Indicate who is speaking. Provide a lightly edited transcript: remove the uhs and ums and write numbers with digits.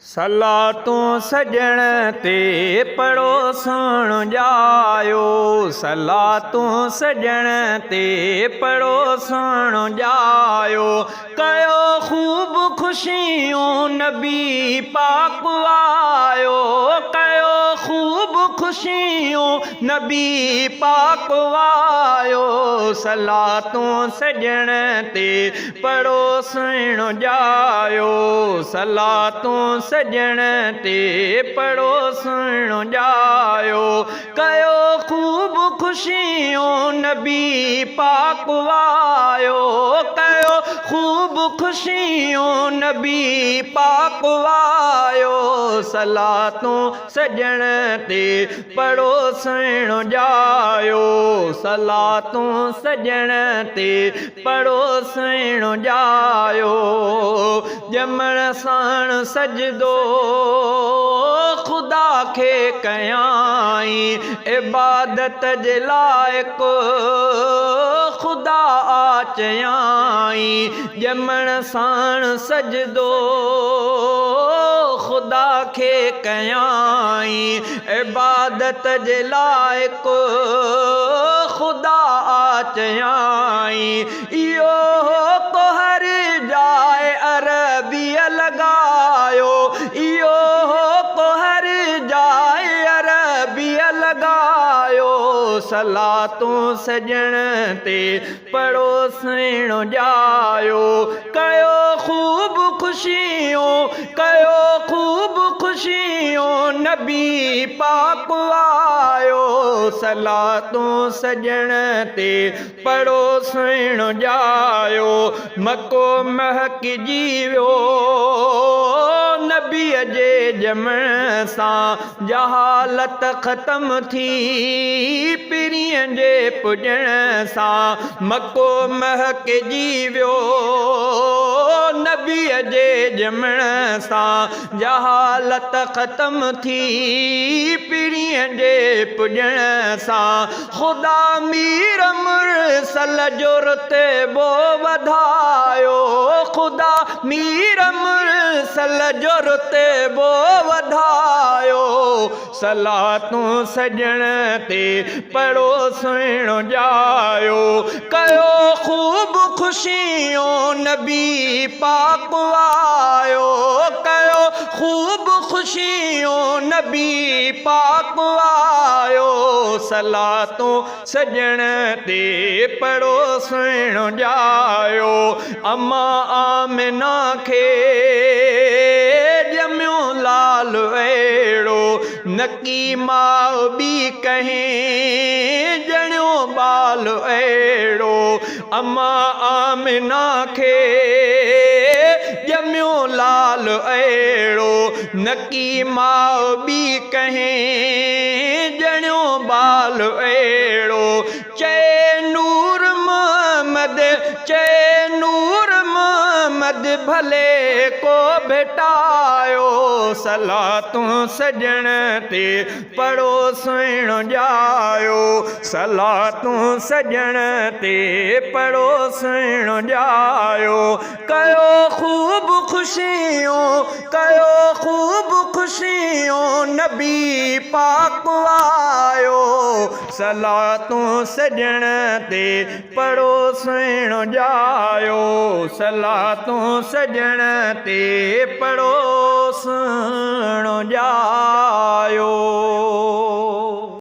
Speaker 1: सलातूं सजण ते पड़ोसण जायो, सलातूं सजण ते पड़ोसण जायो। कयो खूब खुशियूं नबी पाक आयो, कयो खूब खुशियूं नबी पाक आयो। सलातूं सजण ते पड़ोसण जायो, सलातूं सजण ते पड़ोसण जायो। कयो खूब खुशियूं नबी पाक आयो, कयो खूब खुशियूं नबी पाक आयो। सलातूं सजण ते पड़ोसण जायो, सलातूं सजण ते पड़ोसण जायो। ॼमण साण सजदो खुदा खे कयाई, इबादत जे लाइक़ खुदा चयाई। ॼमण साण सजदो खुदा खे कयाई, इबादत जे लाइक़ खुदा चयाई। इहो को हर जाए अरबिया लगायो, इहो को हर जाए अरबिया लगायो। सलातूं सजण ते पड़ोसण जायो। कयो खूब खुशियूं, कयो खूब खुशियूं नबी पाक आयो। सलातूं सजण ते पड़ोसण जायो। मको महकजी वियो नबीअ जे ॼमण सां, जहालत ख़त्म थी पीरीअ जे पुॼण सां। मको महकजी वियो नबीअ जे ॼमण सां, जहालत ख़त्म थी पीरीअ जे पुॼण सां। खुदा मीर मुरसल जो रुतबो वधायो, खुदा मीर मुरसल जो रुतबो वधायो। सलातूं सजण ते पड़ोसण जायो। कयो खूब खुशियूं नबी पाक आयो, कयो खूब खुशियूं नबी पाक आयो। सलातूं सजण ते पड़ोसण जायो। अम्मा आमिना खे ॼमियो लाल अहिड़ो, नकी माउ ॿी कंहिं ॼणियो ॿाल अहिड़ो। अम्मा आमिना खे ॼमियो लाल अहिड़ो, नकी माउ ॿी कंहिं ॼणियो ॿाल अहिड़ो। चए नूर मोहम्मद, चए नूर मोहम्मद भले को भेटायो। सलातूं सजण ते पड़ोसण जायो, सलातूं सजण ते पड़ोसण जायो। कयो खूब खुशियूं, कयो खूब खुशियूं नबी पाक आयो। सलातूं सजण ते पड़ोसण जायो, सलातूं सजण ते पड़ोसण जायो।